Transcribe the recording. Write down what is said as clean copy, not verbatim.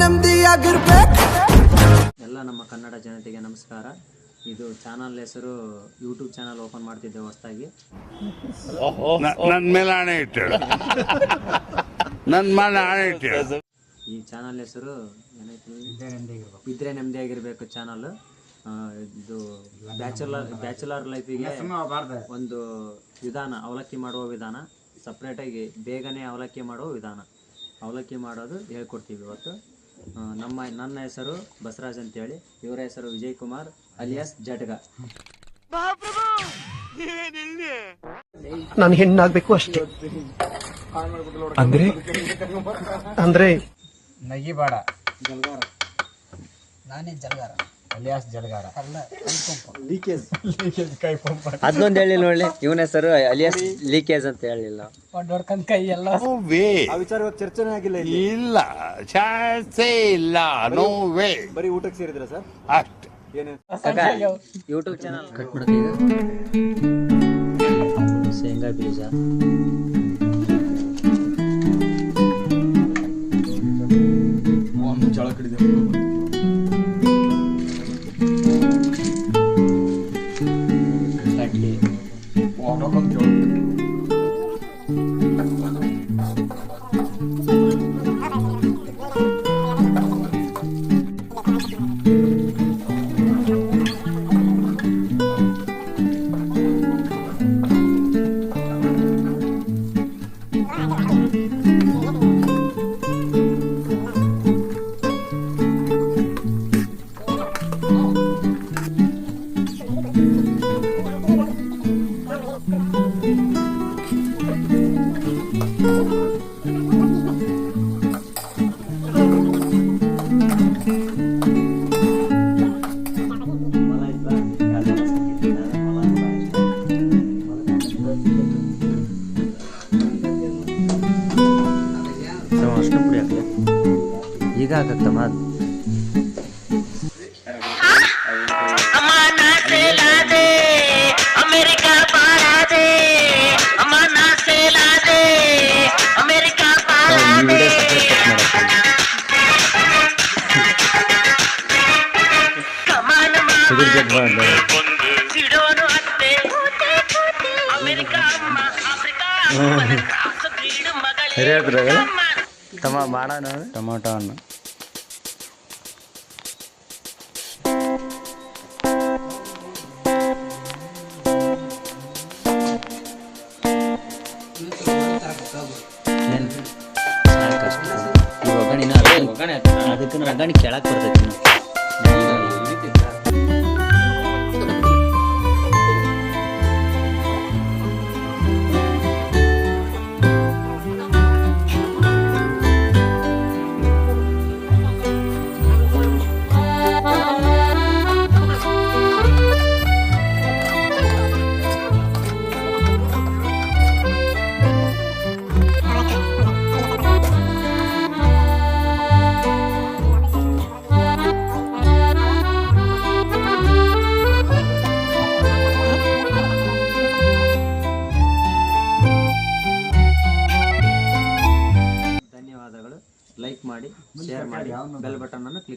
ನೆಮ್ಮದಿಯಾಗಿರ್ಬೇಕು. ಎಲ್ಲ ನಮ್ಮ ಕನ್ನಡ ಜನತೆಗೆ ನಮಸ್ಕಾರ. ಇದು ಚಾನಲ್ ಹೆಸರು ಯೂಟ್ಯೂಬ್ ಚಾನಲ್ ಓಪನ್ ಮಾಡ್ತಿದ್ದೆ ಹೊಸದಾಗಿ. ನನ್ನ ಮೇಲೆ ಆಣೆ ಇಟ್ಟು ನನ್ನ ಮೇಲೆ ಆಣೆ ಇಟ್ಟು ಈ ಚಾನಲ್ ಹೆಸರು ಇದ್ರೆ ನೆಮ್ಮದಿಯಾಗಿರ್ಬೇಕು ಚಾನಲ್. ಇದು ಬ್ಯಾಚುಲರ್ ಲೈಫಿಗೆ ಒಂದು ವಿಧಾನ, ಅವಲಕ್ಕಿ ಮಾಡುವ ವಿಧಾನ, ಸಪ್ರೇಟಾಗಿ ಬೇಗನೆ ಅವಲಕ್ಕಿ ಮಾಡುವ ವಿಧಾನ, ಅವಲಕ್ಕಿ ಮಾಡೋದು ಹೇಳ್ಕೊಡ್ತೀವಿ ಇವತ್ತು. ನನ್ನ ಹೆಸರು ಬಸವರಾಜ್ ಅಂತೇಳಿ, ಇವರ ಹೆಸರು ವಿಜಯ್ ಕುಮಾರ್ ಅಲಿಯಾಸ್ ಜಟ್ಗ. ನಾನು ಹೆಣ್ಣಾಗ್ಬೇಕು ಅಷ್ಟೇ. ಅಂದ್ರೆ ನಗಿಬೇಡ, ನಾನೇ ಜಲಗಾರ ಅಲಿಯಾಸ್ ಜಲಗಾರ ಅಲ್ಲ, ಲೀಕೇಜ್ ಕೈ ಪಂಪ್. ಅದೊಂದು ಹೇಳಿಲ್ಲ ನೋಡಿ, ಇವನ ಹೆಸರು ಅಲಿಯಾಸ್ ಲೀಕೇಜ್ ಅಂತ ಹೇಳಿಲ್ಲ. ಹೊಡ್ಕೊಂಡ್ ಕೈ ಎಲ್ಲ ವಿಚಾರವಾಗಿ ಚರ್ಚೆನೇ ಆಗಿಲ್ಲ. ಇಲ್ಲ, ಚಾನ್ಸೇ ಇಲ್ಲ. No way. ಬರೀ ಊಟಕ್ಕೆ ಸೇರಿದ್ರ ಸರ್? ಅಷ್ಟೇ. ಯೂಟ್ಯೂಬ್ ಚಾನಲ್ ಕಟ್ ಮಾಡಕ್ಕೆ ಈಗ ಶೇಂಗಾ ಬೀಜ, ಜಳ ಕಡಿದೆ ಕಡ್ಲಿ, ಅಷ್ಟು ಪುಡಿ ಹಾಕಲಿ. ಈಗ ಹಾಕತ್ತಮ್ಮ ತಮ್ಮ ಮಾಡೋಣ. ಟೊಮೊಟೊ ಹಣ್ಣು, ಅದಕ್ಕೆ ಒಗ್ಗರಣೆ ಕೆಳಕ್ ಬರ್ತೈತಿ. ಲೈಕ್ ಮಾಡಿ, ಶೇರ್ ಮಾಡಿ, ಬೆಲ್ ಬಟನ್ ಅನ್ನು ಕ್ಲಿಕ್